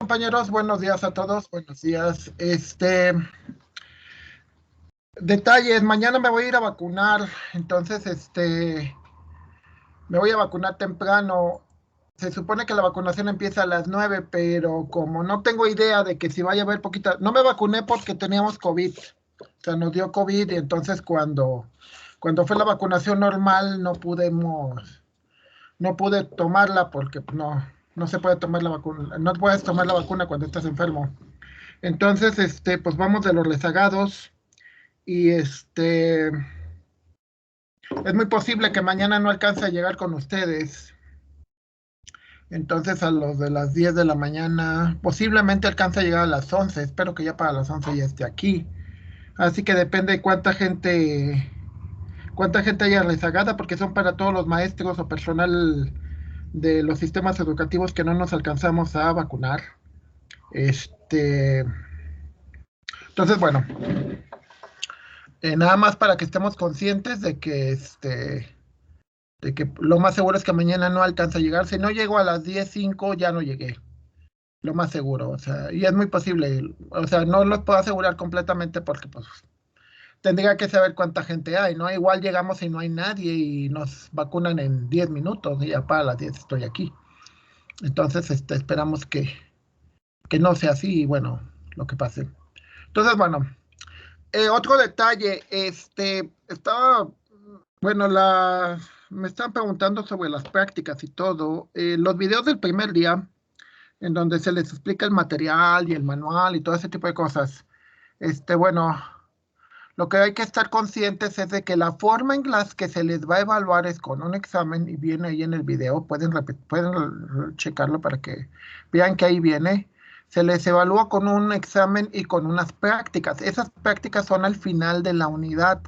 Compañeros, buenos días a todos, buenos días. Detalles, mañana me voy a ir a vacunar, entonces, me voy a vacunar temprano. Se supone que la vacunación empieza a las 9, pero como no tengo idea de que si vaya a haber poquita, no me vacuné porque teníamos COVID, o sea, nos dio COVID y entonces cuando fue la vacunación normal no pude tomarla porque no se puede tomar la vacuna, no puedes tomar la vacuna cuando estás enfermo. Entonces, pues vamos de los rezagados y es muy posible que mañana no alcance a llegar con ustedes. Entonces, a los de las 10 de la mañana, posiblemente alcance a llegar a las 11. Espero que ya para las 11 ya esté aquí. Así que depende de cuánta gente haya rezagada, porque son para todos los maestros o personal de los sistemas educativos que no nos alcanzamos a vacunar. Entonces, bueno, nada más para que estemos conscientes de que lo más seguro es que mañana no alcance a llegar. Si no llego a las 10:05, ya no llegué. Lo más seguro, o sea, y es muy posible. O sea, no los puedo asegurar completamente porque pues tendría que saber cuánta gente hay, ¿no? Igual llegamos y no hay nadie y nos vacunan en 10 minutos y ya para las 10 estoy aquí. Entonces, esperamos que no sea así y bueno, lo que pase. Entonces, bueno, otro detalle, bueno, me están preguntando sobre las prácticas y todo. Los videos del primer día, en donde se les explica el material y el manual y todo ese tipo de cosas. Bueno, lo que hay que estar conscientes es de que la forma en la que se les va a evaluar es con un examen y viene ahí en el video. Pueden checarlo para que vean que ahí viene. Se les evalúa con un examen y con unas prácticas. Esas prácticas son al final de la unidad.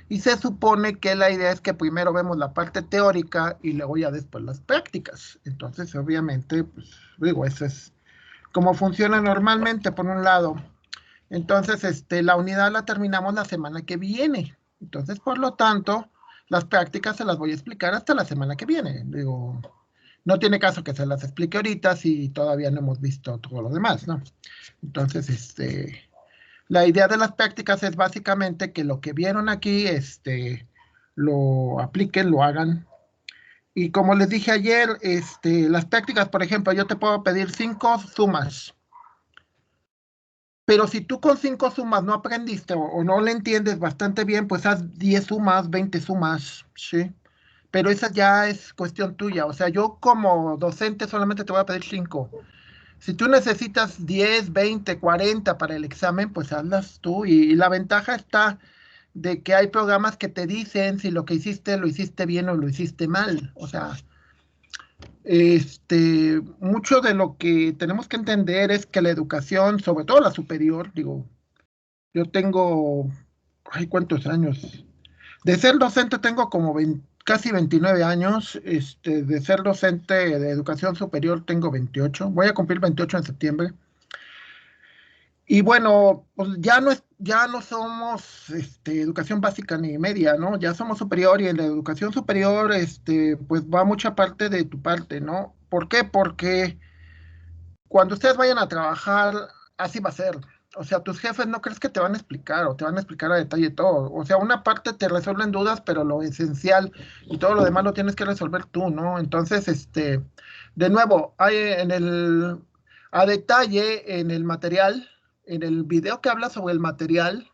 Y se supone que la idea es que primero vemos la parte teórica y luego ya después las prácticas. Entonces, obviamente, pues digo, eso es como funciona normalmente, por un lado. Entonces, la unidad la terminamos la semana que viene. Entonces, por lo tanto, las prácticas se las voy a explicar hasta la semana que viene. Digo, no tiene caso que se las explique ahorita si todavía no hemos visto todo lo demás, ¿no? Entonces, la idea de las prácticas es básicamente que lo que vieron aquí, lo apliquen, lo hagan. Y como les dije ayer, las prácticas, por ejemplo, yo te puedo pedir 5 sumas. Pero si tú con 5 sumas no aprendiste o no le entiendes bastante bien, pues haz 10 sumas, 20 sumas, ¿sí? Pero esa ya es cuestión tuya. O sea, yo como docente solamente te voy a pedir 5. Si tú necesitas 10, 20, 40 para el examen, pues hazlas tú. Y la ventaja está de que hay programas que te dicen si lo que hiciste lo hiciste bien o lo hiciste mal. O sea, mucho de lo que tenemos que entender es que la educación, sobre todo la superior, digo, yo tengo, ay, ¿cuántos años? De ser docente tengo como casi 29 años, de ser docente de educación superior tengo 28, voy a cumplir 28 en septiembre. Y bueno, pues ya no somos educación básica ni media, ¿no? Ya somos superior y en la educación superior, pues va mucha parte de tu parte, ¿no? ¿Por qué? Porque cuando ustedes vayan a trabajar, así va a ser. O sea, tus jefes no crees que te van a explicar o te van a explicar a detalle todo. O sea, una parte te resuelven dudas, pero lo esencial y todo lo demás lo tienes que resolver tú, ¿no? Entonces, de nuevo, hay a detalle en el material, en el video que habla sobre el material,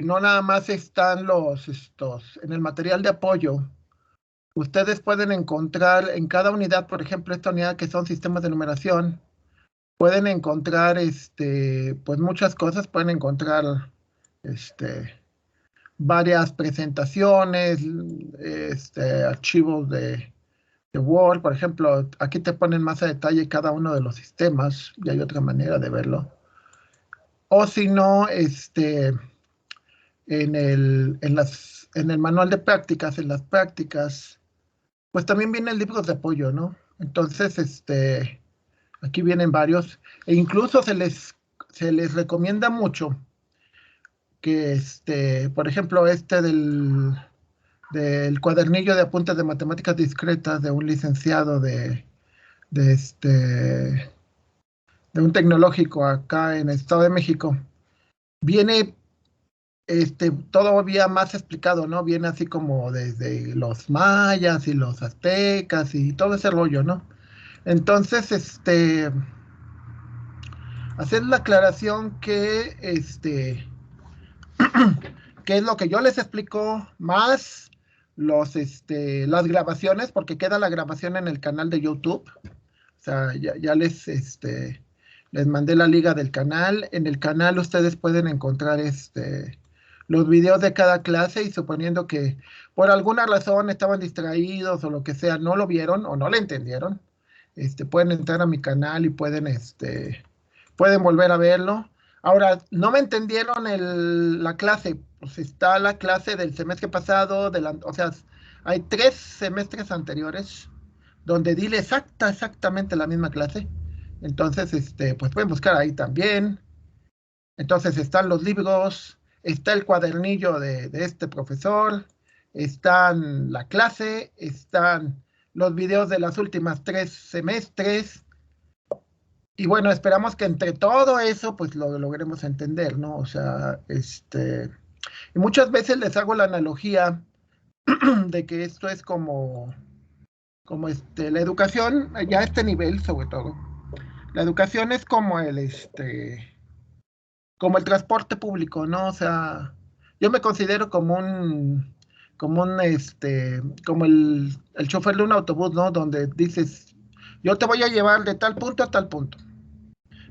no nada más están en el material de apoyo. Ustedes pueden encontrar en cada unidad, por ejemplo, esta unidad que son sistemas de numeración, pueden encontrar, pues muchas cosas, pueden encontrar, varias presentaciones, archivos de Word, por ejemplo, aquí te ponen más a detalle cada uno de los sistemas, y hay otra manera de verlo. O si no, en el manual de prácticas, en las prácticas, pues también vienen libros de apoyo, ¿no? Entonces, aquí vienen varios, e incluso se les recomienda mucho que, por ejemplo, del cuadernillo de apuntes de matemáticas discretas de un licenciado de, este, de un tecnológico acá en el Estado de México. Viene todavía más explicado, ¿no? Viene así como desde los mayas y los aztecas y todo ese rollo, ¿no? Entonces, hacer la aclaración que es lo que yo les explico, más las grabaciones, porque queda la grabación en el canal de YouTube. O sea, ya les mandé la liga del canal. En el canal ustedes pueden encontrar los videos de cada clase, y suponiendo que por alguna razón estaban distraídos o lo que sea, no lo vieron o no le entendieron, pueden entrar a mi canal y pueden volver a verlo. Ahora, no me entendieron la clase, pues está la clase del semestre pasado, o sea, hay 3 semestres anteriores donde dile exactamente la misma clase. Entonces, pues pueden buscar ahí también. Entonces están los libros, está el cuadernillo de este profesor, están la clase, están los videos de las últimas 3 semestres. Y bueno, esperamos que entre todo eso, pues lo logremos entender, ¿no? O sea, y muchas veces les hago la analogía de que esto es como la educación, ya a este nivel sobre todo. La educación es como el transporte público, ¿no? O sea, yo me considero como el chofer de un autobús, ¿no? Donde dices, yo te voy a llevar de tal punto a tal punto.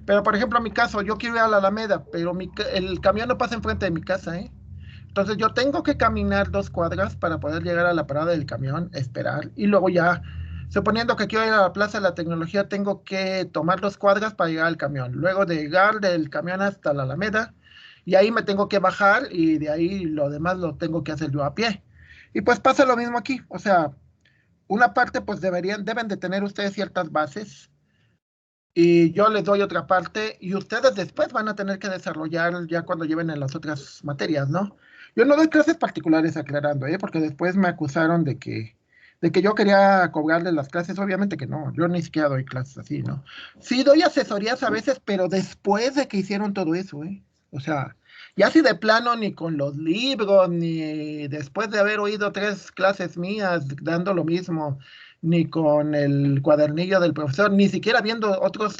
Pero, por ejemplo, en mi caso, yo quiero ir a la Alameda, pero el camión no pasa enfrente de mi casa, ¿eh? Entonces yo tengo que caminar 2 cuadras para poder llegar a la parada del camión, esperar, y luego ya, suponiendo que quiero ir a la Plaza de la Tecnología, tengo que tomar 2 cuadras para llegar al camión. Luego de llegar del camión hasta la Alameda, y ahí me tengo que bajar, y de ahí lo demás lo tengo que hacer yo a pie. Y pues pasa lo mismo aquí, o sea, una parte pues deben de tener ustedes ciertas bases, y yo les doy otra parte, y ustedes después van a tener que desarrollar ya cuando lleven en las otras materias, ¿no? Yo no doy clases particulares, aclarando, ¿eh? Porque después me acusaron de que yo quería cobrarles las clases. Obviamente que no, yo ni siquiera doy clases así, ¿no? Sí doy asesorías a veces, pero después de que hicieron todo eso, ¿eh? O sea, ya si de plano ni con los libros, ni después de haber oído 3 clases mías dando lo mismo, ni con el cuadernillo del profesor, ni siquiera viendo otros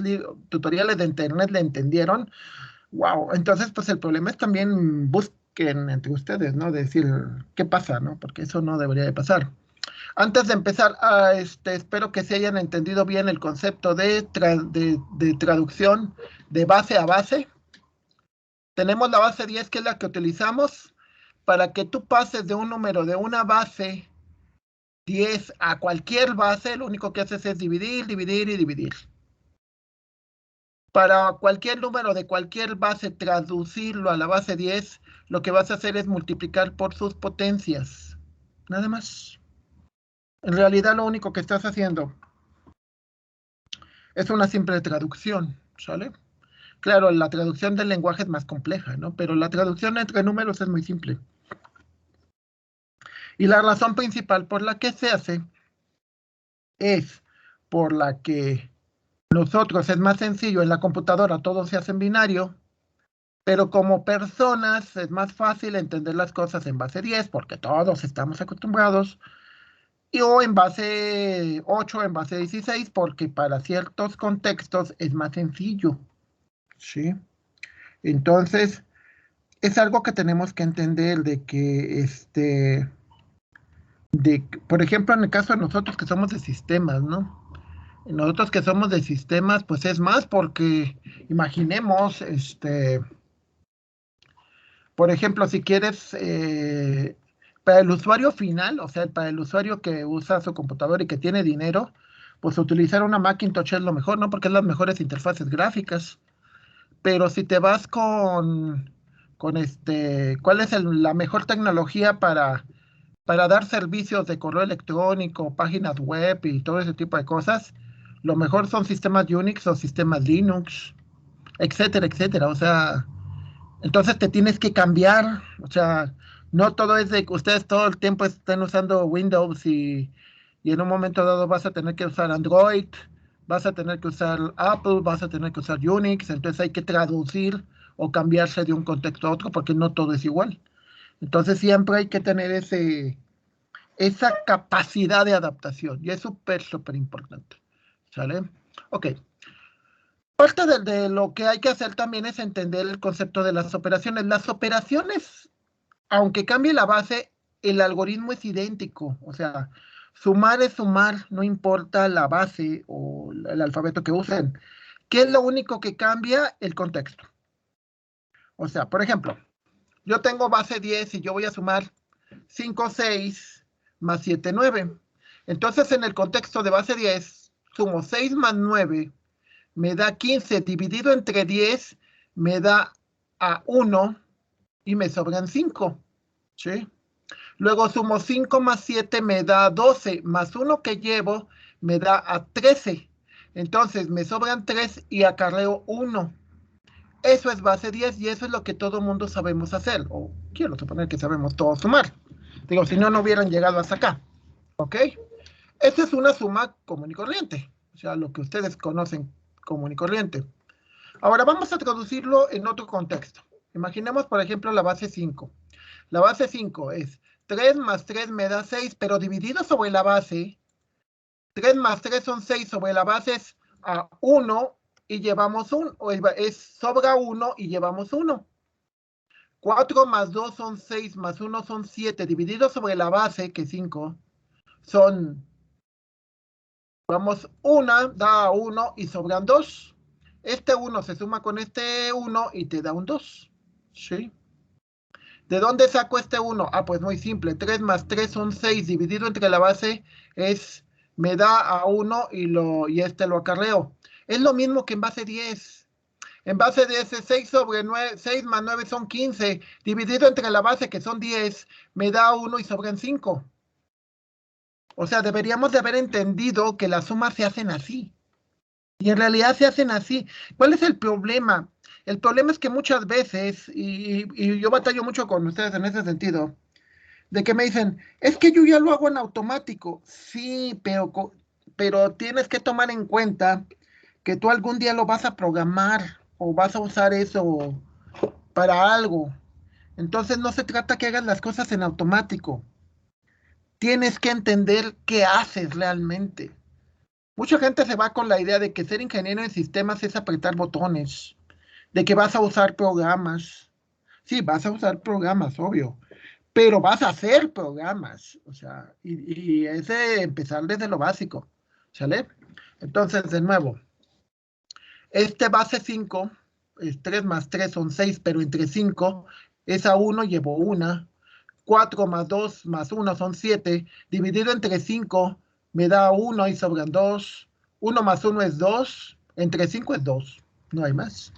tutoriales de internet le entendieron. Wow, entonces pues el problema es también busquen entre ustedes, ¿no? Decir qué pasa, ¿no? Porque eso no debería de pasar. Antes de empezar, espero que se hayan entendido bien el concepto de traducción de base a base. Tenemos la base 10, que es la que utilizamos para que tú pases de un número de una base 10 a cualquier base. Lo único que haces es dividir, dividir y dividir. Para cualquier número de cualquier base, traducirlo a la base 10, lo que vas a hacer es multiplicar por sus potencias. Nada más. En realidad lo único que estás haciendo es una simple traducción, ¿sale? Claro, la traducción del lenguaje es más compleja, ¿no? Pero la traducción entre números es muy simple. Y la razón principal por la que se hace es por la que nosotros es más sencillo en la computadora, todo se hace en binario, pero como personas es más fácil entender las cosas en base 10 porque todos estamos acostumbrados, o en base 8, en base 16, porque para ciertos contextos es más sencillo, ¿sí? Entonces, es algo que tenemos que entender de que, por ejemplo, en el caso de nosotros que somos de sistemas, ¿no? Nosotros que somos de sistemas, pues es más porque, imaginemos, por ejemplo, si quieres, para el usuario final, o sea, para el usuario que usa su computador y que tiene dinero, pues utilizar una Macintosh es lo mejor, ¿no? Porque es las mejores interfaces gráficas. Pero si te vas con ¿cuál es la mejor tecnología para dar servicios de correo electrónico, páginas web y todo ese tipo de cosas? Lo mejor son sistemas Unix o sistemas Linux, etcétera, etcétera. O sea, entonces te tienes que cambiar. O sea, No todo es de que ustedes todo el tiempo estén usando Windows y en un momento dado vas a tener que usar Android, vas a tener que usar Apple, vas a tener que usar Unix, entonces hay que traducir o cambiarse de un contexto a otro porque no todo es igual. Entonces siempre hay que tener esa capacidad de adaptación y es súper, súper importante. ¿Sale? Ok. Parte de lo que hay que hacer también es entender el concepto de las operaciones. Las operaciones, aunque cambie la base, el algoritmo es idéntico. O sea, sumar es sumar, no importa la base o el alfabeto que usen. ¿Qué es lo único que cambia? El contexto. O sea, por ejemplo, yo tengo base 10 y yo voy a sumar 5, 6 más 7, 9. Entonces, en el contexto de base 10, sumo 6 más 9, me da 15 dividido entre 10, me da a 1 y me sobran 5. ¿Sí? Luego sumo 5 más 7, me da 12, más 1 que llevo, me da a 13. Entonces, me sobran 3 y acarreo 1. Eso es base 10 y eso es lo que todo mundo sabemos hacer, o quiero suponer que sabemos todos sumar. Digo, si no, no hubieran llegado hasta acá. ¿Ok? Esta es una suma común y corriente, o sea, lo que ustedes conocen común y corriente. Ahora vamos a traducirlo en otro contexto. Imaginemos, por ejemplo, la base 5. La base 5 es 3 más 3 me da 6, pero dividido sobre la base, 3 más 3 son 6, sobre la base es a 1 y llevamos 1, es sobra 1 y llevamos 1. 4 más 2 son 6, más 1 son 7, dividido sobre la base, que es 5, son, vamos, 1 da 1 y sobran 2. Este 1 se suma con este 1 y te da un 2. ¿Sí? ¿De dónde saco este 1? Ah, pues muy simple. 3 más 3 son 6. Dividido entre la base me da a 1 y este lo acarreo. Es lo mismo que en base 10. En base 10 es 6 sobre 9. 6 más 9 son 15. Dividido entre la base, que son 10, me da 1 y sobran 5. O sea, deberíamos de haber entendido que las sumas se hacen así. Y en realidad se hacen así. ¿Cuál es el problema? El problema es que muchas veces, y yo batallo mucho con ustedes en ese sentido, de que me dicen, es que yo ya lo hago en automático. Sí, pero tienes que tomar en cuenta que tú algún día lo vas a programar o vas a usar eso para algo. Entonces no se trata que hagas las cosas en automático. Tienes que entender qué haces realmente. Mucha gente se va con la idea de que ser ingeniero en sistemas es apretar botones, de que vas a usar programas. Sí, vas a usar programas, obvio, pero vas a hacer programas, o sea, y es de empezar desde lo básico, ¿sale? Entonces, de nuevo, este base 5, es 3 más 3 son 6, pero entre 5 es a 1, llevo 1. 4 más 2 más 1 son 7. Dividido entre 5 me da 1 y sobran 2. 1 más 1 es 2. Entre 5 es 2. No hay más.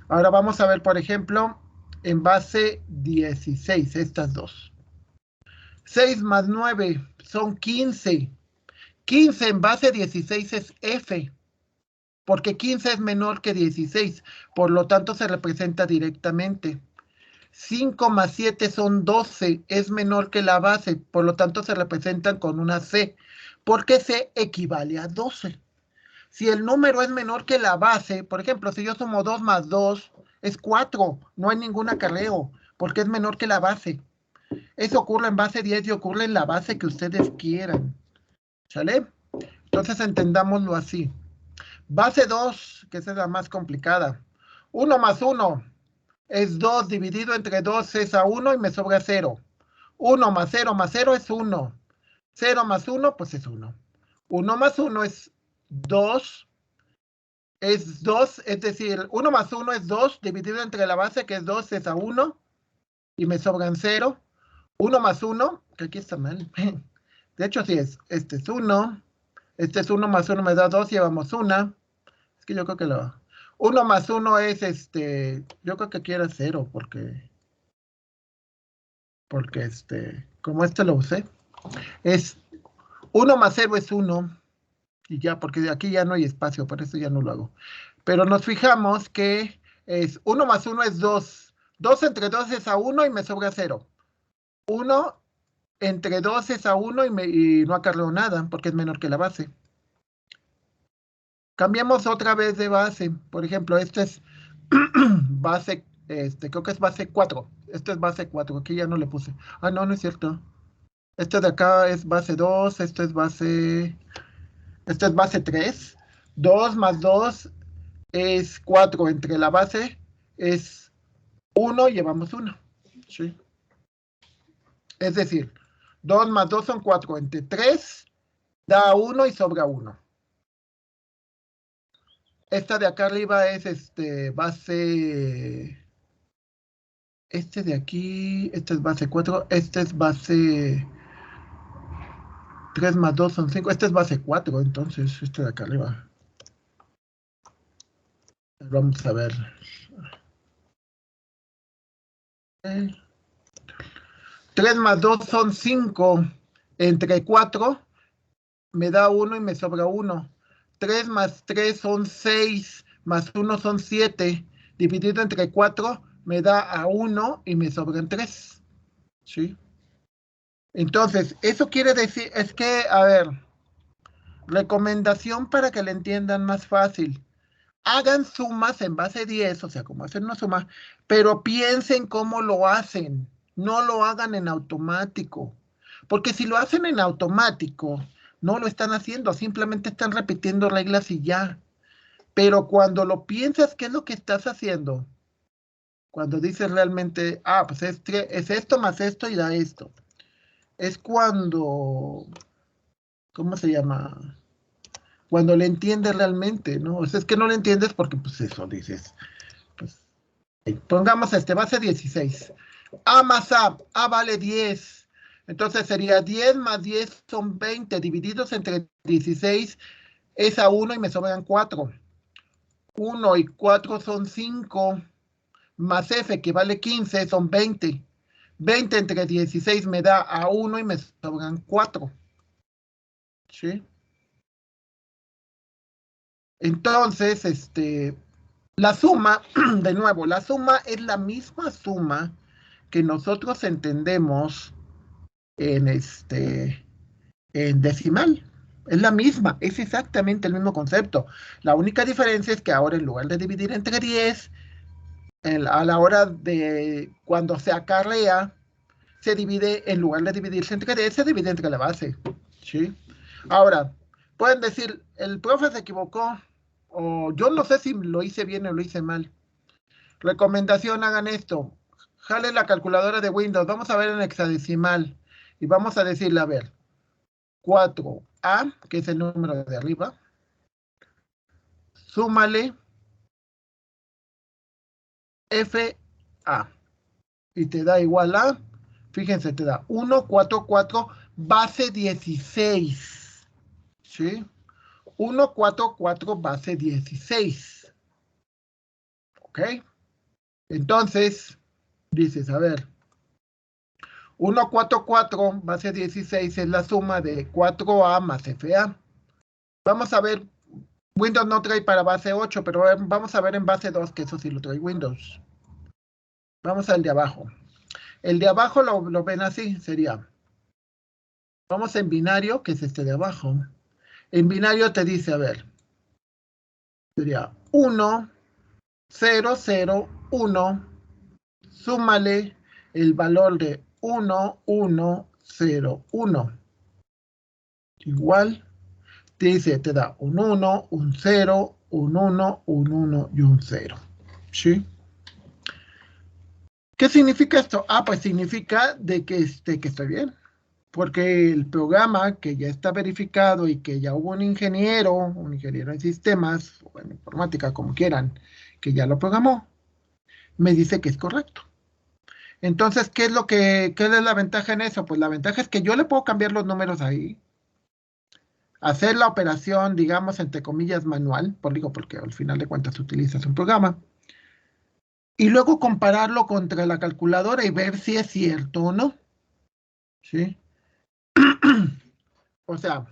Ahora vamos a ver, por ejemplo, en base 16, estas dos. 6 más 9 son 15. 15 en base 16 es F, porque 15 es menor que 16, por lo tanto se representa directamente. 5 más 7 son 12, es menor que la base, por lo tanto se representan con una C, porque C equivale a 12. Si el número es menor que la base, por ejemplo, si yo sumo 2 más 2, es 4, no hay ningún acarreo, porque es menor que la base. Eso ocurre en base 10 y ocurre en la base que ustedes quieran. ¿Sale? Entonces entendámoslo así. Base 2, que esa es la más complicada. 1 más 1 es 2, dividido entre 2 es a 1 y me sobra 0. 1 más 0 más 0 es 1. 0 más 1, pues es 1. 1 más 1 es 2. Es 2, es decir, 1 más 1 es 2, dividido entre la base, que es 2, es a 1, y me sobran 0. 1 más 1, que aquí está mal. De hecho, sí es. Este es 1. Este es 1 más 1 me da 2, llevamos 1. Es que yo creo que 1 más 1 es yo creo que aquí era 0, porque como lo usé, es 1 más 0 es 1, y ya, porque aquí ya no hay espacio, por eso ya no lo hago. Pero nos fijamos que es 1 más 1 es 2. 2 entre 2 es a 1 y me sobra 0. 1 entre 2 es a 1 y no acarreo nada porque es menor que la base. Cambiemos otra vez de base. Por ejemplo, este es base, creo que es base 4. Este es base 4. Aquí ya no le puse. Ah, no, no es cierto. Este de acá es base 2. Esto es base 3. 2 más 2 es 4. Entre la base es 1, llevamos 1. ¿Sí? Es decir, 2 más 2 son 4. Entre 3 da 1 y sobra 1. Esta de acá arriba es base. Este de aquí, este es base 4. Este es base 3 más 2 son 5. Este es base 4, entonces, este de acá arriba. Vamos a ver. 3 más 2 son 5. Entre 4 me da 1 y me sobra 1. 3 más 3 son 6. Más 1 son 7. Dividido entre 4 me da a 1 y me sobran 3. ¿Sí? Entonces, eso quiere decir, es que, a ver, recomendación para que le entiendan más fácil. Hagan sumas en base 10, o sea, como hacen una suma, pero piensen cómo lo hacen. No lo hagan en automático. Porque si lo hacen en automático, no lo están haciendo, simplemente están repitiendo reglas y ya. Pero cuando lo piensas, ¿qué es lo que estás haciendo? Cuando dices realmente, pues es esto más esto y da esto. Es cuando, ¿cómo se llama? Cuando le entiendes realmente, ¿no? O sea, es que no le entiendes porque, pues eso, dices, pues, pongamos base 16. A más A vale 10. Entonces sería 10 más 10 son 20, divididos entre 16 es a 1 y me sobran 4. 1 y 4 son 5, más F que vale 15 son 20. 20 entre 16 me da a 1 y me sobran 4. ¿Sí? Entonces, la suma, de nuevo, la suma es la misma suma que nosotros entendemos en en decimal. Es la misma, es exactamente el mismo concepto. La única diferencia es que ahora en lugar de dividir entre 10, a la hora de cuando se acarrea, se divide, en lugar de dividirse entre 10, se divide entre la base. ¿Sí? Ahora, pueden decir, el profe se equivocó, o yo no sé si lo hice bien o lo hice mal. Recomendación, hagan esto. Jalen la calculadora de Windows. Vamos a ver en hexadecimal. Y vamos a decirle, a ver, 4A, que es el número de arriba. Súmale FA. Y te da igual a, fíjense, te da 1, 4, 4, base 16. ¿Sí? 1, 4, 4, base 16. ¿Ok? Entonces, dices, a ver, 1, 4, 4, base 16 es la suma de 4A más FA. Vamos a ver, Windows no trae para base 8, pero vamos a ver en base 2, que eso sí lo trae Windows. Vamos al de abajo. El de abajo lo ven así, sería. Vamos en binario, que es este de abajo. En binario te dice, a ver, sería 1, 0, 0, 1, súmale el valor de 1, 1, 0, 1. Igual, te dice, te da un 1, un 0, un 1, un 1 y un 0. ¿Sí? ¿Qué significa esto? Pues significa de que estoy bien. Porque el programa que ya está verificado y que ya hubo un ingeniero en sistemas, o en informática, como quieran, que ya lo programó, me dice que es correcto. Entonces, ¿qué es la ventaja en eso? Pues la ventaja es que yo le puedo cambiar los números ahí, hacer la operación, digamos, entre comillas, manual, porque al final de cuentas utilizas un programa, y luego compararlo contra la calculadora y ver si es cierto o no. ¿Sí? O sea,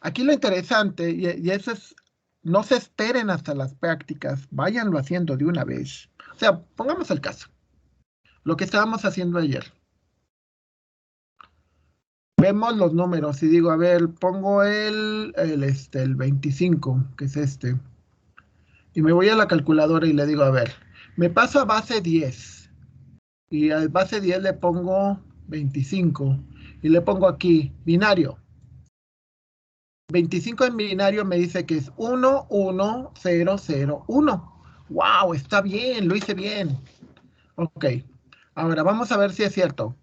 aquí lo interesante, y eso es, no se esperen hasta las prácticas, váyanlo haciendo de una vez. O sea, pongamos el caso, lo que estábamos haciendo ayer. Vemos los números y digo, a ver, pongo el 25, que es este. Y me voy a la calculadora y le digo, a ver, me paso a base 10. Y a base 10 le pongo 25. Y le pongo aquí, binario. 25 en binario me dice que es 1, 1, 0, 0, 1. ¡Wow! Está bien, lo hice bien. Ok. Ahora vamos a ver si es cierto.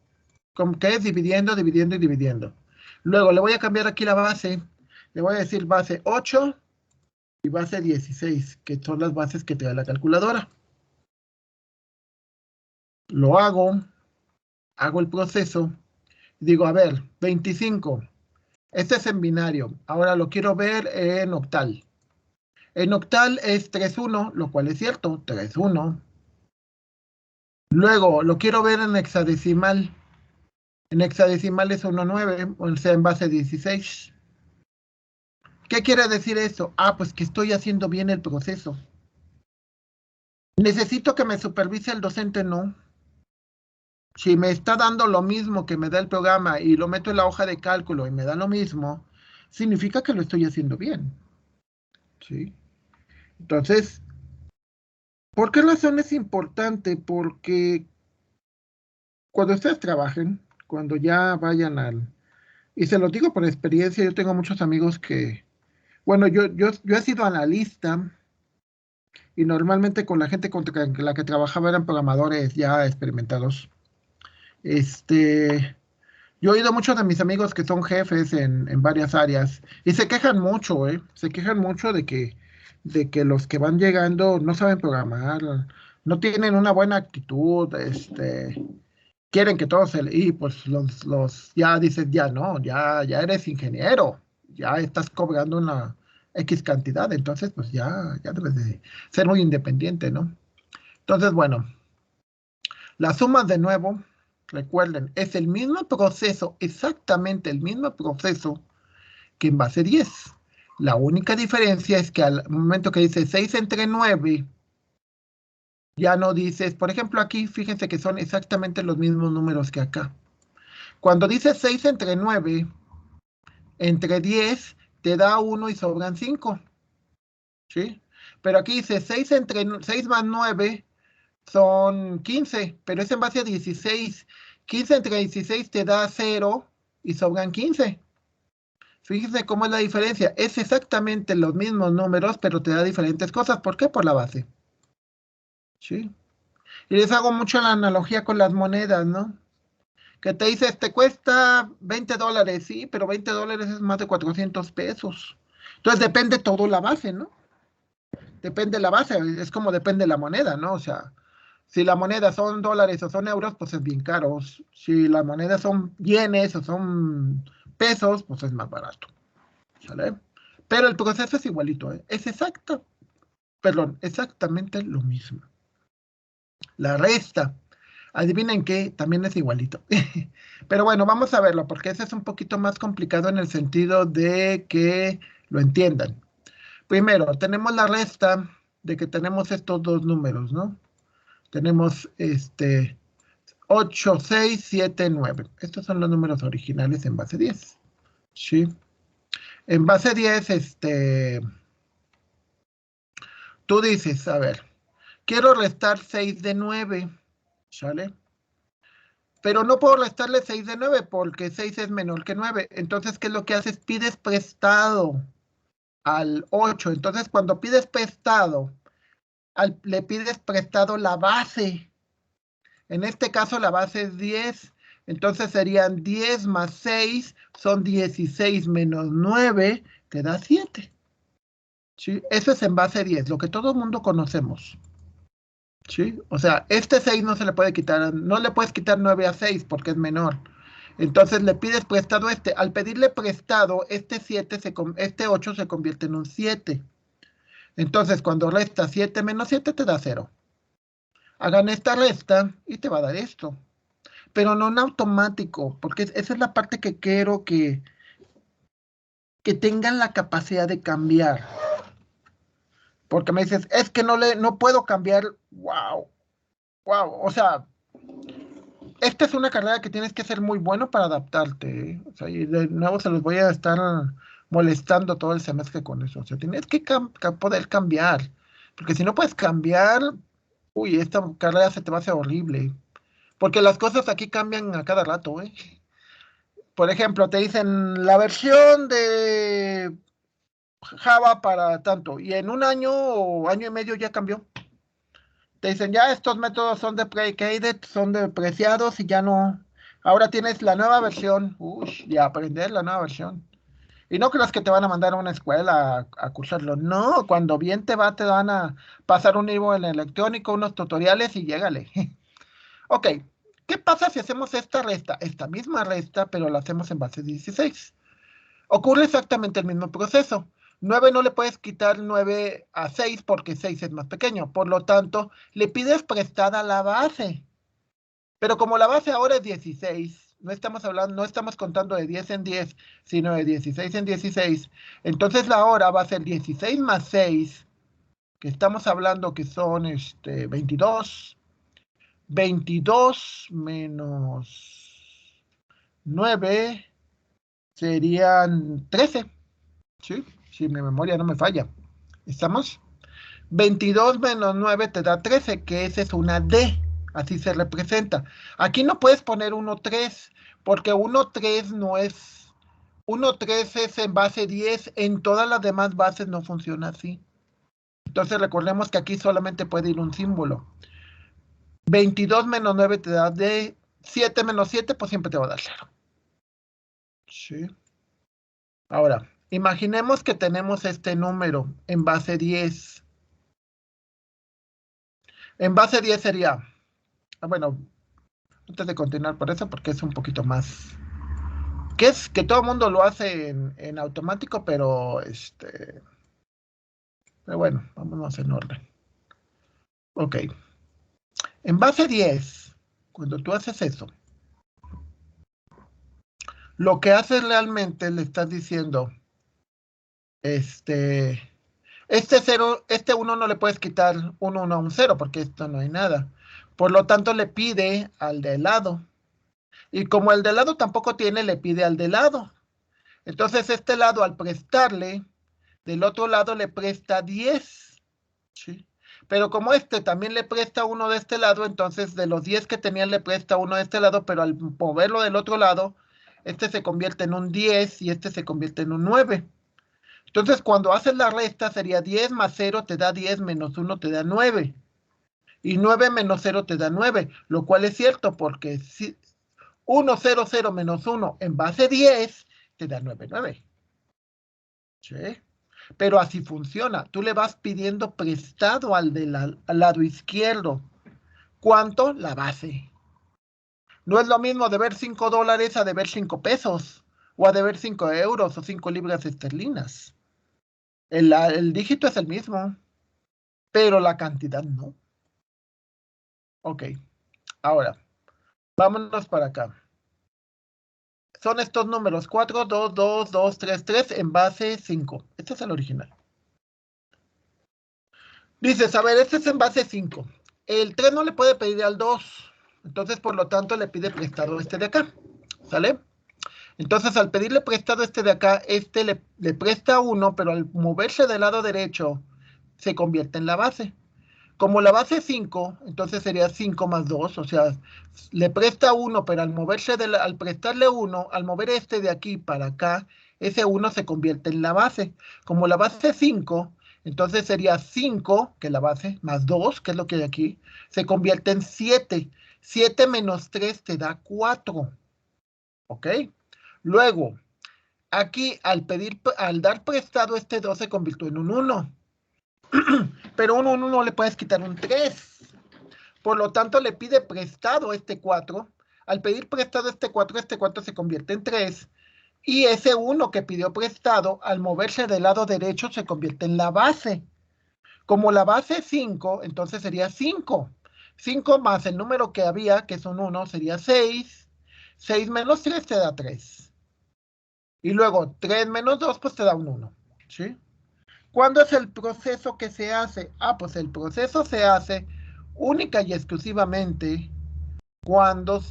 Como que es dividiendo, dividiendo y dividiendo. Luego le voy a cambiar aquí la base. Le voy a decir base 8 y base 16, que son las bases que te da la calculadora. Lo hago el proceso. Digo, a ver, 25. Este es en binario. Ahora lo quiero ver en octal. En octal es 3,1, lo cual es cierto, 3,1. Luego lo quiero ver en hexadecimal. En hexadecimal es 1,9, o sea, en base 16. ¿Qué quiere decir eso? Ah, pues que estoy haciendo bien el proceso. ¿Necesito que me supervise el docente? No. Si me está dando lo mismo que me da el programa y lo meto en la hoja de cálculo y me da lo mismo, significa que lo estoy haciendo bien. ¿Sí? Entonces, ¿por qué razón es importante? Porque cuando ustedes trabajen, cuando ya vayan y se los digo por experiencia, yo tengo muchos amigos que, bueno, yo he sido analista y normalmente con la gente con la que trabajaba eran programadores ya experimentados. Yo he oído muchos de mis amigos que son jefes en varias áreas y se quejan mucho, ¿eh? Se quejan mucho de que los que van llegando no saben programar, no tienen una buena actitud, quieren que todos y pues ya dices, ya no, ya eres ingeniero, ya estás cobrando una X cantidad, entonces pues ya debes de ser muy independiente, ¿no? Entonces, bueno, las sumas de nuevo, recuerden, es el mismo proceso, exactamente el mismo proceso que en base 10. La única diferencia es que al momento que dice 6 entre 9, ya no dices, por ejemplo, aquí, fíjense que son exactamente los mismos números que acá. Cuando dices 6 entre 9, entre 10 te da 1 y sobran 5, ¿sí? Pero aquí dice 6 más 9 son 15, pero es en base a 16. 15 entre 16 te da 0 y sobran 15. Fíjense cómo es la diferencia. Es exactamente los mismos números, pero te da diferentes cosas. ¿Por qué? Por la base. ¿Sí? Y les hago mucho la analogía con las monedas, ¿no? Que te dice, te cuesta $20, sí, pero $20 es más de 400 pesos. Entonces depende todo la base, ¿no? Depende la base, es como depende la moneda, ¿no? O sea, si la moneda son dólares o son euros, pues es bien caro. Si la moneda son yenes o son pesos, pues es más barato. ¿Sale? Pero el proceso es igualito, ¿eh? Es exactamente lo mismo. La resta, adivinen qué, también es igualito. Pero bueno, vamos a verlo, porque ese es un poquito más complicado en el sentido de que lo entiendan. Primero, tenemos la resta de que tenemos estos dos números, ¿no? Tenemos 8, 6, 7, 9. Estos son los números originales en base 10. ¿Sí? En base 10, tú dices, a ver, quiero restar 6 de 9, ¿sale? Pero no puedo restarle 6 de 9 porque 6 es menor que 9. Entonces, ¿qué es lo que haces? Pides prestado al 8. Entonces, cuando pides prestado, le pides prestado la base. En este caso, la base es 10. Entonces, serían 10 más 6, son 16 menos 9, te da 7. ¿Sí? Eso es en base 10, lo que todo el mundo conocemos. ¿Sí? O sea, este 6 no se le puede quitar, no le puedes quitar 9 a 6 porque es menor. Entonces le pides prestado este. Al pedirle prestado, este 8 se convierte en un 7. Entonces, cuando resta 7 menos 7 te da 0. Hagan esta resta y te va a dar esto. Pero no en automático, porque esa es la parte que quiero que tengan la capacidad de cambiar. Porque me dices, es que no puedo cambiar. Wow, wow. O sea, esta es una carrera que tienes que ser muy bueno para adaptarte, ¿eh? O sea, y de nuevo se los voy a estar molestando todo el semestre con eso. O sea, tienes que poder cambiar. Porque si no puedes cambiar, uy, esta carrera se te va a hacer horrible. Porque las cosas aquí cambian a cada rato, ¿eh? Por ejemplo, te dicen la versión de Java para tanto, y en un año o año y medio ya cambió. Te dicen, ya estos métodos son deprecated, son depreciados y ya no. Ahora tienes la nueva versión. Uy, y a aprender la nueva versión. Y no creas que te van a mandar a una escuela a cursarlo. No, cuando bien te va, te van a pasar un libro en electrónico, unos tutoriales y llégale. Ok, ¿qué pasa si hacemos esta resta? Esta misma resta, pero la hacemos en base 16. Ocurre exactamente el mismo proceso. 9 no le puedes quitar 9 a 6 porque 6 es más pequeño. Por lo tanto, le pides prestada la base. Pero como la base ahora es 16, no estamos hablando, no estamos contando de 10 en 10, sino de 16 en 16. Entonces la hora va a ser 16 más 6, que estamos hablando que son 22. 22 menos 9 serían 13. ¿Sí? Si mi memoria no me falla. ¿Estamos? 22 menos 9 te da 13, que esa es una D. Así se representa. Aquí no puedes poner 1, 3, porque 1, 3 no es... 1, 3 es en base 10. En todas las demás bases no funciona así. Entonces recordemos que aquí solamente puede ir un símbolo. 22 menos 9 te da D. 7 menos 7, pues siempre te va a dar 0. Sí. Ahora, imaginemos que tenemos este número en base 10. En base 10 sería, bueno, antes de continuar por eso, porque es un poquito más, que es que todo el mundo lo hace en automático, pero bueno, vámonos en orden. Ok. En base 10, cuando tú haces eso, lo que haces realmente le estás diciendo, este 0, este 1 no le puedes quitar un 1 a un 0, porque esto no hay nada. Por lo tanto, le pide al de lado. Y como el de lado tampoco tiene, le pide al de lado. Entonces, este lado, al prestarle, del otro lado le presta 10. ¿Sí? Pero como este también le presta uno de este lado, entonces de los 10 que tenían le presta uno de este lado, pero al moverlo del otro lado, este se convierte en un 10 y este se convierte en un 9. Entonces, cuando haces la resta, sería 10 más 0 te da 10, menos 1 te da 9. Y 9 menos 0 te da 9, lo cual es cierto porque si 1, 0, 0 menos 1 en base 10 te da 9, 9. ¿Sí? Pero así funciona. Tú le vas pidiendo prestado al al lado izquierdo. ¿Cuánto? La base. No es lo mismo deber $5 a deber 5 pesos, o a deber 5 euros o 5 libras esterlinas. El dígito es el mismo, pero la cantidad no. Ok, ahora, vámonos para acá. Son estos números 4, 2, 2, 2, 3, 3 en base 5. Este es el original. Dices, a ver, este es en base 5. El 3 no le puede pedir al 2. Entonces, por lo tanto, le pide prestado este de acá. ¿Sale? Entonces, al pedirle prestado este de acá, este le presta 1, pero al moverse del lado derecho, se convierte en la base. Como la base es 5, entonces sería 5 más 2, o sea, le presta 1, pero al moverse al prestarle 1, al mover este de aquí para acá, ese 1 se convierte en la base. Como la base es 5, entonces sería 5, que es la base, más 2, que es lo que hay aquí, se convierte en 7. 7 menos 3 te da 4. ¿Ok? Luego, aquí al dar prestado este 2 se convirtió en un 1. Pero un 1 no le puedes quitar un 3. Por lo tanto, le pide prestado este 4. Al pedir prestado este 4 se convierte en 3. Y ese 1 que pidió prestado, al moverse del lado derecho, se convierte en la base. Como la base es 5, entonces sería 5. 5 más el número que había, que es un 1, sería 6. 6 menos 3 te da 3. Y luego 3 menos 2, pues te da un 1. ¿Sí? ¿Cuándo es el proceso que se hace? Pues el proceso se hace única y exclusivamente cuando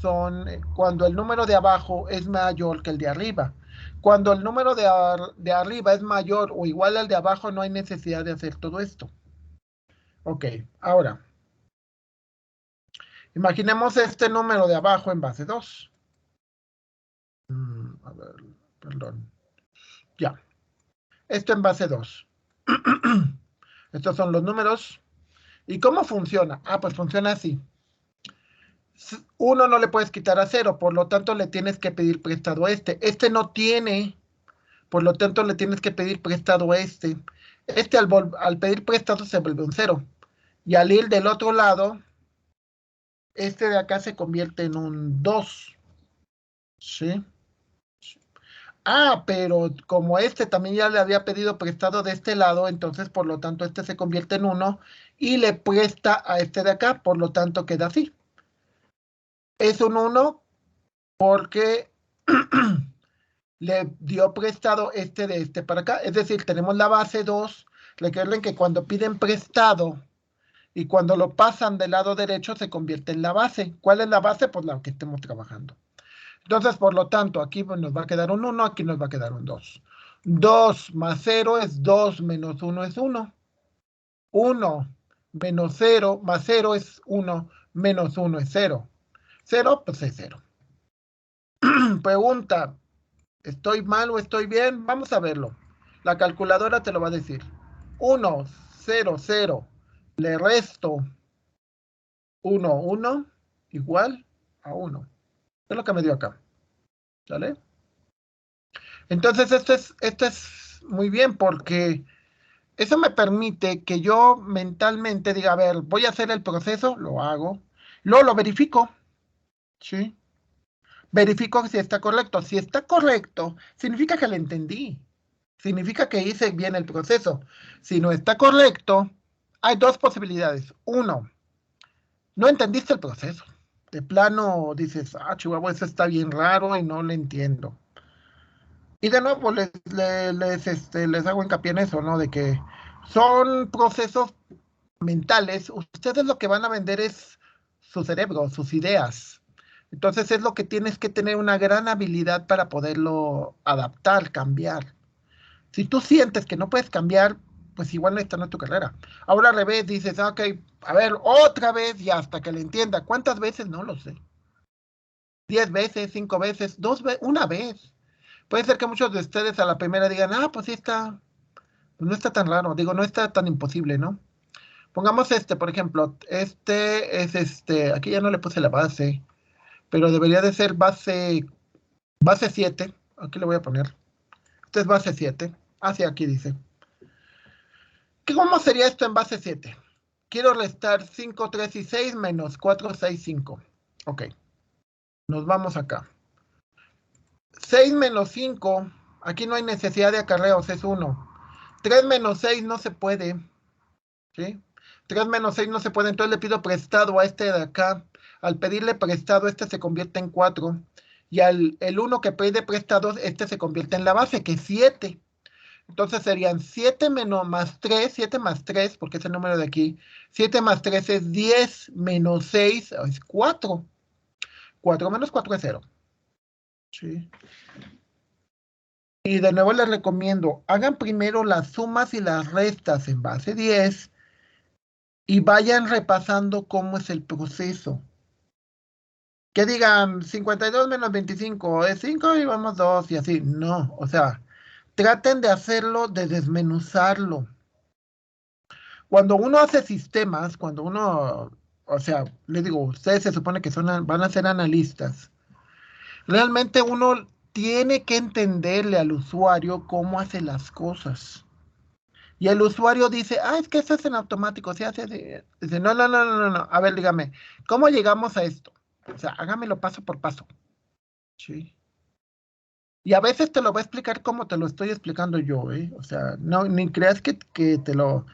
el número de abajo es mayor que el de arriba. Cuando el número de arriba es mayor o igual al de abajo, no hay necesidad de hacer todo esto. Ok, ahora, imaginemos este número de abajo en base 2. A ver, perdón. Ya, esto en base 2. Estos son los números. ¿Y cómo funciona? Ah, pues funciona así. 1 no le puedes quitar a 0, por lo tanto le tienes que pedir prestado a este. Este no tiene, por lo tanto le tienes que pedir prestado a este. Este al pedir prestado se vuelve un 0. Y al ir del otro lado, este de acá se convierte en un 2. ¿Sí? Ah, pero como este también ya le había pedido prestado de este lado, entonces por lo tanto este se convierte en 1 y le presta a este de acá, por lo tanto queda así. Es un 1 porque le dio prestado este de este para acá. Es decir, tenemos la base 2. Recuerden que cuando piden prestado y cuando lo pasan del lado derecho se convierte en la base. ¿Cuál es la base? Pues la que estemos trabajando. Entonces, por lo tanto, aquí nos va a quedar un 1, aquí nos va a quedar un 2. 2 más 0 es 2, menos 1 es 1. 1 menos 0 más 0 es 1, menos 1 es 0. 0, pues es 0. Pregunta, ¿estoy mal o estoy bien? Vamos a verlo. La calculadora te lo va a decir. 1, 0, 0. Le resto 1, 1 igual a 1. Es lo que me dio acá. ¿Sale? Entonces, esto es muy bien porque eso me permite que yo mentalmente diga, a ver, voy a hacer el proceso, lo hago, luego lo verifico, ¿sí? Verifico si está correcto. Si está correcto, significa que lo entendí. Significa que hice bien el proceso. Si no está correcto, hay dos posibilidades. Uno, no entendiste el proceso. De plano dices, ah, Chihuahua, eso está bien raro y no lo entiendo. Y de nuevo les hago hincapié en eso, ¿no? De que son procesos mentales. Ustedes lo que van a vender es su cerebro, sus ideas. Entonces es lo que tienes que tener una gran habilidad para poderlo adaptar, cambiar. Si tú sientes que no puedes cambiar, pues igual esta no es tu carrera. Ahora al revés, dices, ok, a ver, otra vez y hasta que le entienda. ¿Cuántas veces? No lo sé. 10 veces, 5 veces, una vez. Puede ser que muchos de ustedes a la primera digan, ah, pues sí está, pues no está tan raro. Digo, no está tan imposible, ¿no? Pongamos por ejemplo, este es aquí ya no le puse la base, pero debería de ser base 7. Aquí le voy a poner. Este es base 7. Ah, sí, aquí dice. ¿Cómo sería esto en base 7? Quiero restar 5, 3 y 6 menos 4, 6, 5. Ok, nos vamos acá. 6 menos 5, aquí no hay necesidad de acarreos, es 1. 3 menos 6 no se puede, ¿sí? 3 menos 6 no se puede, entonces le pido prestado a este de acá. Al pedirle prestado, este se convierte en 4. Y el 1 que pide prestado, este se convierte en la base, que es 7. Entonces serían 7 menos más 3, 7 más 3, porque es el número de aquí. 7 más 3 es 10, menos 6 es 4. 4 menos 4 es 0. Sí. Y de nuevo les recomiendo, hagan primero las sumas y las restas en base 10 y vayan repasando cómo es el proceso. Que digan 52 menos 25 es 5 y vamos 2 y así. No, o sea, traten de hacerlo, de desmenuzarlo. Cuando uno hace sistemas, cuando uno, o sea, les digo, ustedes se supone que van a ser analistas. Realmente uno tiene que entenderle al usuario cómo hace las cosas. Y el usuario dice, ah, es que eso es en automático, se hace dice, no, no, no, no, no, no. A ver, dígame, ¿cómo llegamos a esto? O sea, hágamelo paso por paso. Sí. Y a veces te lo voy a explicar como te lo estoy explicando yo, ¿eh? O sea, no, ni creas que te lo...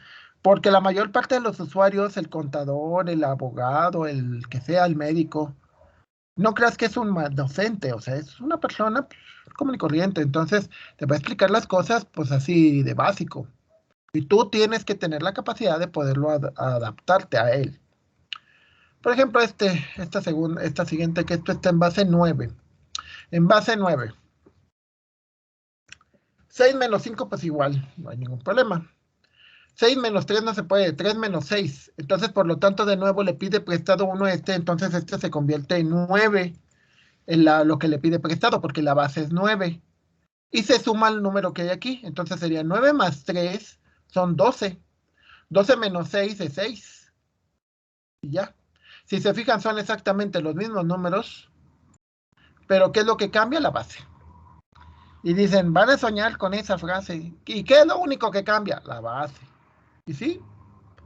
Porque la mayor parte de los usuarios, el contador, el abogado, el que sea, el médico, no creas que es un docente, o sea, es una persona pues, común y corriente. Entonces, te va a explicar las cosas, pues así de básico. Y tú tienes que tener la capacidad de poderlo adaptarte a él. Por ejemplo, esta siguiente, que esto está en base 9. En base 9. 6 menos 5, pues igual, no hay ningún problema. 6 menos 3 no se puede, 3 menos 6. Entonces, por lo tanto, de nuevo le pide prestado 1 a entonces este se convierte en 9 en lo que le pide prestado, porque la base es 9. Y se suma el número que hay aquí. Entonces sería 9 más 3 son 12. 12 menos 6 es 6. Y ya. Si se fijan, son exactamente los mismos números, pero ¿qué es lo que cambia? La base. Y dicen, van a soñar con esa frase. ¿Y qué es lo único que cambia? La base. ¿Y sí?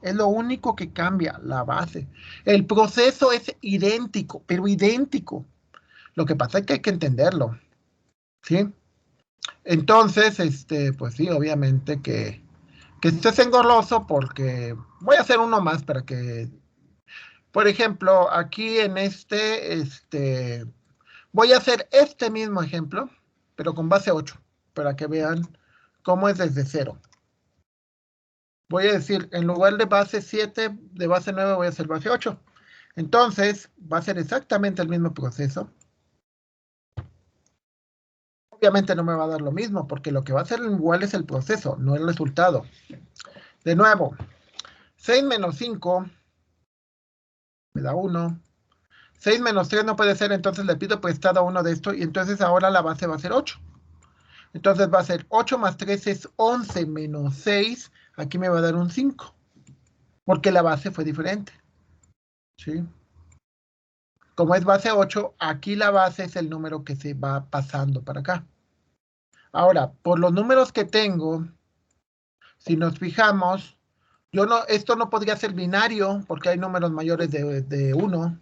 Es lo único que cambia, la base. El proceso es idéntico, pero idéntico. Lo que pasa es que hay que entenderlo, ¿sí? Entonces, pues sí, obviamente que esto es engorroso porque voy a hacer uno más para que, por ejemplo, aquí en voy a hacer este mismo ejemplo, pero con base 8, para que vean cómo es desde cero. Voy a decir, en lugar de base 7, de base 9, voy a hacer base 8. Entonces, va a ser exactamente el mismo proceso. Obviamente no me va a dar lo mismo, porque lo que va a ser igual es el proceso, no el resultado. De nuevo, 6 menos 5 me da 1. 6 menos 3 no puede ser, entonces le pido prestado a uno de estos, y entonces ahora la base va a ser 8. Entonces va a ser 8 más 3 es 11 menos 6, aquí me va a dar un 5, porque la base fue diferente. ¿Sí? Como es base 8, aquí la base es el número que se va pasando para acá. Ahora, por los números que tengo, si nos fijamos, esto no podría ser binario porque hay números mayores de 1.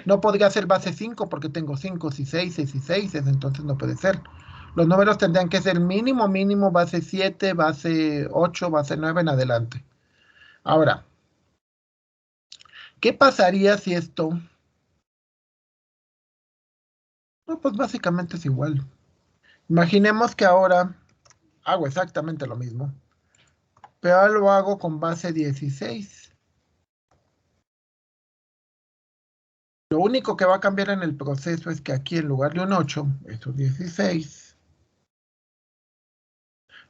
No podría ser base 5 porque tengo 5 y 6 y 6, entonces no puede ser. Los números tendrían que ser mínimo, mínimo, base 7, base 8, base 9 en adelante. Ahora, ¿qué pasaría si esto? No, pues básicamente es igual. Imaginemos que ahora hago exactamente lo mismo, pero ahora lo hago con base 16. Lo único que va a cambiar en el proceso es que aquí en lugar de un 8, es un 16.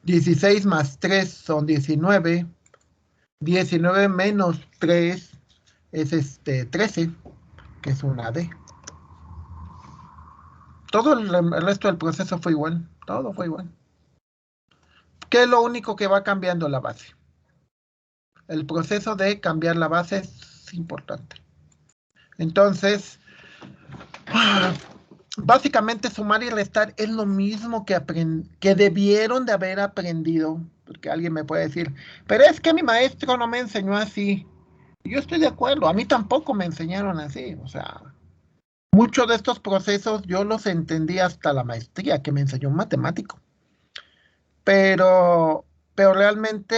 16 más 3 son 19. 19 menos 3 es 13, que es una D. Todo el resto del proceso fue igual. Todo fue igual. ¿Qué es lo único que va cambiando? La base. El proceso de cambiar la base es importante. Entonces, básicamente sumar y restar es lo mismo que debieron de haber aprendido. Porque alguien me puede decir, pero es que mi maestro no me enseñó así. Yo estoy de acuerdo, a mí tampoco me enseñaron así. O sea, muchos de estos procesos yo los entendí hasta la maestría que me enseñó un matemático. Pero, pero realmente,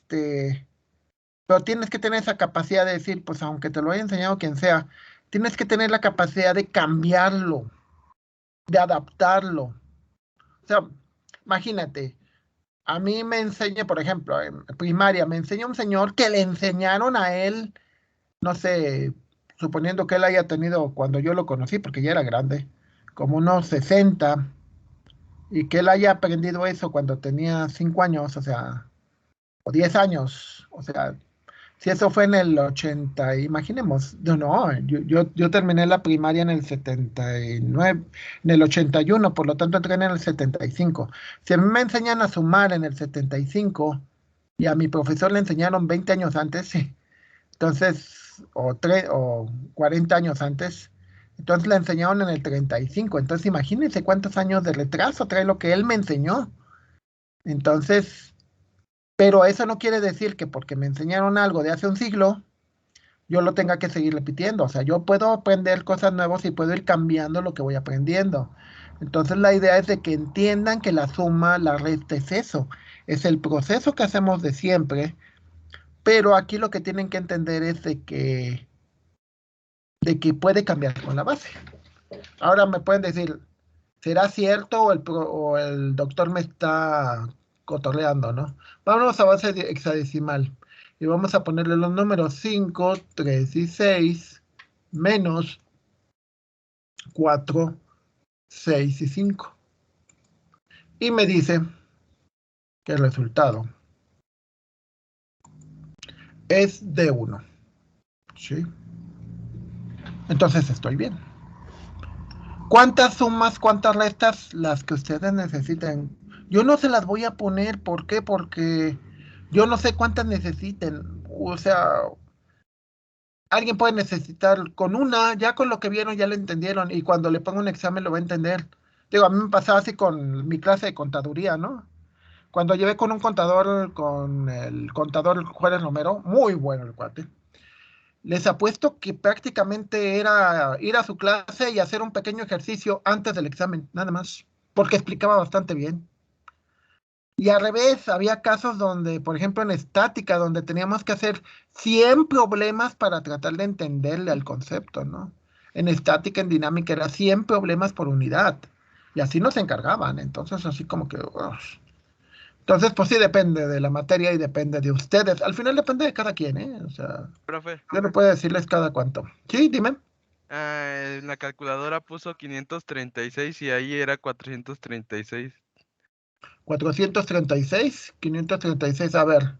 pero tienes que tener esa capacidad de decir, pues aunque te lo haya enseñado quien sea, tienes que tener la capacidad de cambiarlo, de adaptarlo. O sea, imagínate, a mí me enseña, por ejemplo, en primaria, me enseña un señor que le enseñaron a él, no sé, suponiendo que él haya tenido cuando yo lo conocí, porque ya era grande, como unos 60, y que él haya aprendido eso cuando tenía 5 años, o sea, o 10 años, o sea, si eso fue en el 80, imaginemos, no, yo terminé la primaria en el 79, en el 81, por lo tanto entré en el 75. Si a mí me enseñan a sumar en el 75 y a mi profesor le enseñaron 20 años antes, sí, entonces, o 40 años antes, entonces le enseñaron en el 35. Entonces imagínense cuántos años de retraso trae lo que él me enseñó. Entonces, pero eso no quiere decir que porque me enseñaron algo de hace un siglo, yo lo tenga que seguir repitiendo. O sea, yo puedo aprender cosas nuevas y puedo ir cambiando lo que voy aprendiendo. Entonces, la idea es de que entiendan que la suma, la resta es eso. Es el proceso que hacemos de siempre, pero aquí lo que tienen que entender es de que puede cambiar con la base. Ahora me pueden decir, ¿será cierto o el doctor me está cotorreando, no? Vámonos a base hexadecimal y vamos a ponerle los números 5, 3 y 6. menos 4, 6 y 5. Y me dice que el resultado es de 1. ¿Sí? Entonces estoy bien. ¿Cuántas sumas, cuántas restas? Las que ustedes necesiten. Yo no se las voy a poner. ¿Por qué? Porque yo no sé cuántas necesiten. O sea, alguien puede necesitar con una, ya con lo que vieron ya lo entendieron. Y cuando le pongo un examen lo va a entender. Digo, a mí me pasaba así con mi clase de contaduría, ¿no? Cuando llevé con un contador, con el contador Juárez Romero, muy bueno el cuate. Les apuesto que prácticamente era ir a su clase y hacer un pequeño ejercicio antes del examen, nada más, porque explicaba bastante bien. Y al revés, había casos donde, por ejemplo, en estática, donde teníamos que hacer 100 problemas para tratar de entenderle al concepto, ¿no? En estática, en dinámica, era 100 problemas por unidad. Y así nos encargaban. Entonces, así como que... Entonces, pues sí depende de la materia y depende de ustedes. Al final depende de cada quien, ¿eh? O sea, Profe, yo no puedo decirles cada cuánto. Sí, dime. en la calculadora puso 536 y ahí era 436. 436, 536. A ver,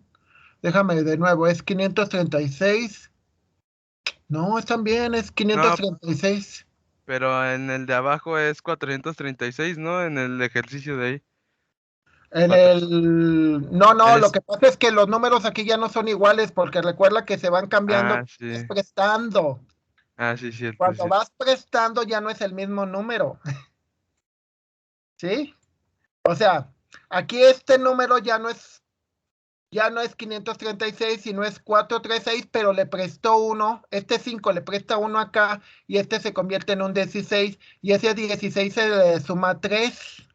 déjame de nuevo. Es 536. No, están bien, es No, 536. pero en el de abajo es 436, ¿no? En el ejercicio de ahí. En Cuatro. el... No, no, lo Es... que pasa es que los números aquí ya no son iguales porque recuerda que se van cambiando. Ah, Vas sí. prestando. Ah, sí, cierto, Cuando cierto. vas prestando ya no es el mismo número. ¿Sí? O sea, aquí este número ya no es 536, sino es 436, pero le prestó uno, este 5 le presta uno acá, y este se convierte en un 16, y ese 16 se le suma 3.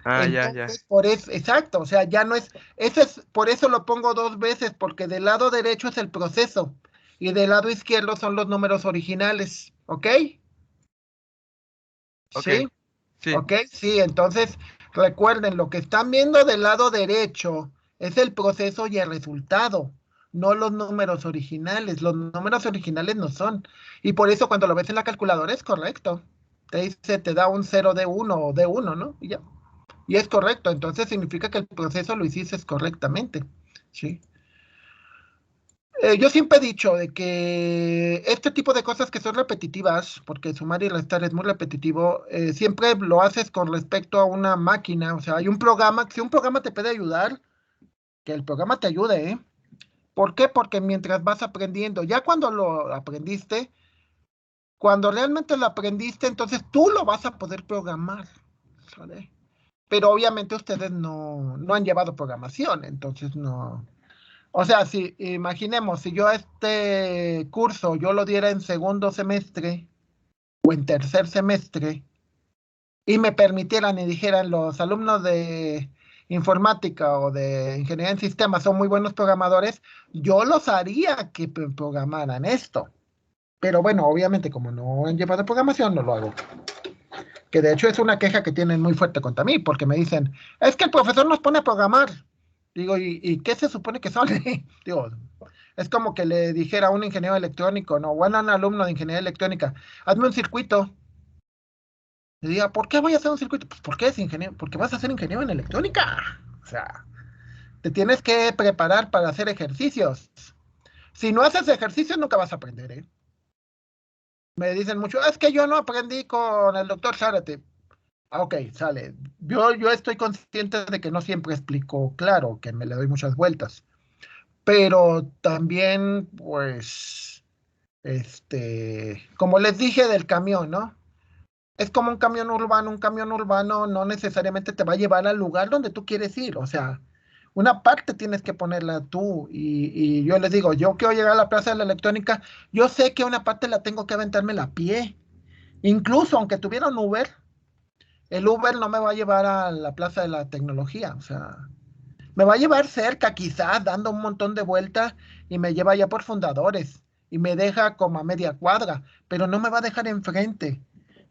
Ah, ya, ya. Entonces, por eso, exacto, o sea, ya no es, por eso lo pongo dos veces, porque del lado derecho es el proceso, y del lado izquierdo son los números originales, ¿ok? Ok, ¿Sí? sí. ¿Ok? Sí, entonces recuerden, lo que están viendo del lado derecho es el proceso y el resultado, no los números originales. Los números originales no son. Y por eso cuando lo ves en la calculadora es correcto. Te dice, te da un 0 de uno o de uno, ¿no? Y ya. Y es correcto, entonces significa que el proceso lo hiciste correctamente. ¿Sí? Yo siempre he dicho de que este tipo de cosas que son repetitivas, porque sumar y restar es muy repetitivo, siempre lo haces con respecto a una máquina. O sea, hay un programa, si un programa te puede ayudar, que el programa te ayude, ¿eh? ¿Por qué? Porque mientras vas aprendiendo, ya cuando lo aprendiste, cuando realmente lo aprendiste, entonces tú lo vas a poder programar, ¿sale? Pero obviamente ustedes no han llevado programación, entonces no. O sea, si imaginemos, si yo este curso yo lo diera en segundo semestre o en tercer semestre y me permitieran y dijeran los alumnos de informática o de ingeniería en sistemas son muy buenos programadores, yo los haría que programaran esto. Pero bueno, obviamente como no han llevado programación, no lo hago. Que de hecho es una queja que tienen muy fuerte contra mí, porque me dicen, es que el profesor nos pone a programar. Digo, ¿y qué se supone que son? Digo, es como que le dijera a un ingeniero electrónico, no, o a un alumno de ingeniería electrónica, hazme un circuito. Le diga, ¿por qué voy a hacer un circuito? Pues porque es ingeniero, porque vas a ser ingeniero en electrónica. O sea, te tienes que preparar para hacer ejercicios. Si no haces ejercicios, nunca vas a aprender, ¿eh? Me dicen mucho, es que yo no aprendí con el doctor Zárate. Ah, ok, sale. Yo estoy consciente de que no siempre explico claro, que me le doy muchas vueltas. Pero también, pues, como les dije del camión, ¿no? Es como un camión urbano no necesariamente te va a llevar al lugar donde tú quieres ir, o sea, una parte tienes que ponerla tú y yo les digo, yo quiero llegar a la Plaza de la Electrónica, yo sé que una parte la tengo que aventarme a pie, incluso aunque tuviera un Uber, el Uber no me va a llevar a la Plaza de la Tecnología, o sea, me va a llevar cerca, quizás, dando un montón de vueltas y me lleva ya por Fundadores y me deja como a media cuadra, pero no me va a dejar enfrente.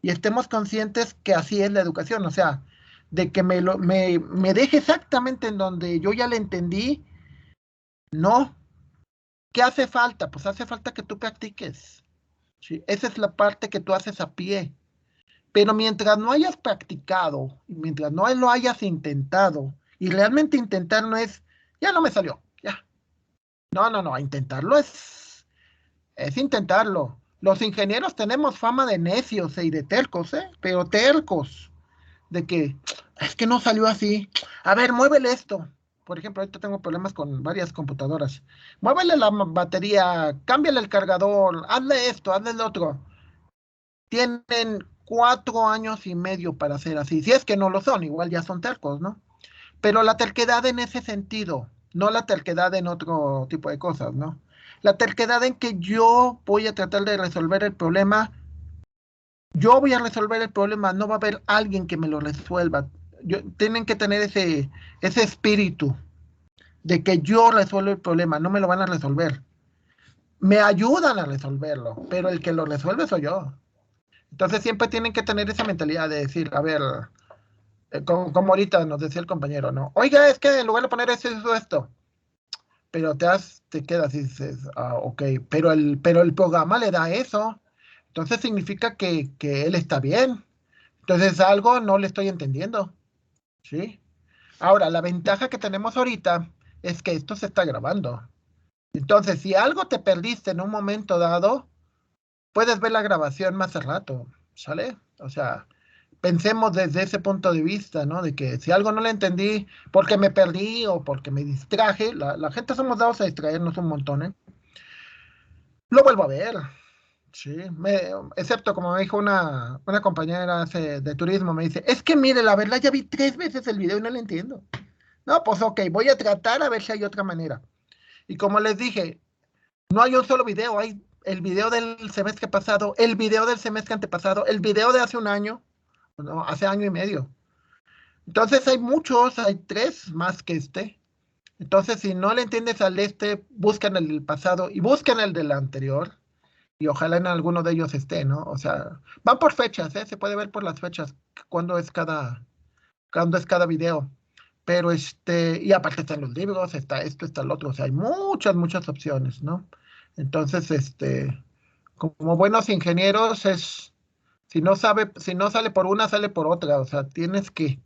Y estemos conscientes que así es la educación, o sea, de que me deje exactamente en donde yo ya le entendí, no. ¿Qué hace falta? Pues hace falta que tú practiques. ¿sí? Esa es la parte que tú haces a pie. Pero mientras no hayas practicado, y mientras no lo hayas intentado, y realmente intentar no es, ya no me salió, ya. No, no, no, intentarlo es intentarlo. Los ingenieros tenemos fama de necios y de tercos, ¿eh? Pero tercos, de que es que no salió así. A ver, muévele esto. Por ejemplo, ahorita tengo problemas con varias computadoras. Muévele la batería, cámbiale el cargador, hazle esto, hazle el otro. Tienen 4 años y medio para hacer así. Si es que no lo son, igual ya son tercos, ¿no? Pero la terquedad en ese sentido, no la terquedad en otro tipo de cosas, ¿no? La terquedad en que yo voy a tratar de resolver el problema, yo voy a resolver el problema, no va a haber alguien que me lo resuelva. Tienen que tener ese espíritu de que yo resuelvo el problema, no me lo van a resolver. Me ayudan a resolverlo, pero el que lo resuelve soy yo. Entonces siempre tienen que tener esa mentalidad de decir, a ver, como ahorita nos decía el compañero, ¿no? Oiga, es que en lugar de poner esto, pero te quedas y dices, ok, pero el programa le da eso, entonces significa que él está bien. Entonces algo no le estoy entendiendo, ¿sí? Ahora, la ventaja que tenemos ahorita es que esto se está grabando. Entonces, si algo te perdiste en un momento dado, puedes ver la grabación más al rato, ¿sale? O sea, pensemos desde ese punto de vista, ¿no? De que si algo no le entendí porque me perdí o porque me distraje, la gente somos dados a distraernos un montón, ¿eh? Lo vuelvo a ver, sí. Excepto como me dijo una compañera de turismo, me dice, es que mire, la verdad ya vi 3 veces el video y no le entiendo. No, pues ok, voy a tratar a ver si hay otra manera. Y como les dije, no hay un solo video, hay el video del semestre pasado, el video del semestre antepasado, el video de hace un año, no, hace año y medio. Entonces hay muchos, hay 3 más que este. Entonces, si no le entiendes al buscan el del pasado y buscan el del anterior. Y ojalá en alguno de ellos esté, ¿no? O sea, van por fechas, ¿eh? Se puede ver por las fechas cuándo es cada video. Pero y aparte están los libros, está esto, está el otro. O sea, hay muchas, muchas opciones, ¿no? Entonces, como buenos ingenieros si no sale por una, sale por otra. O sea, tienes que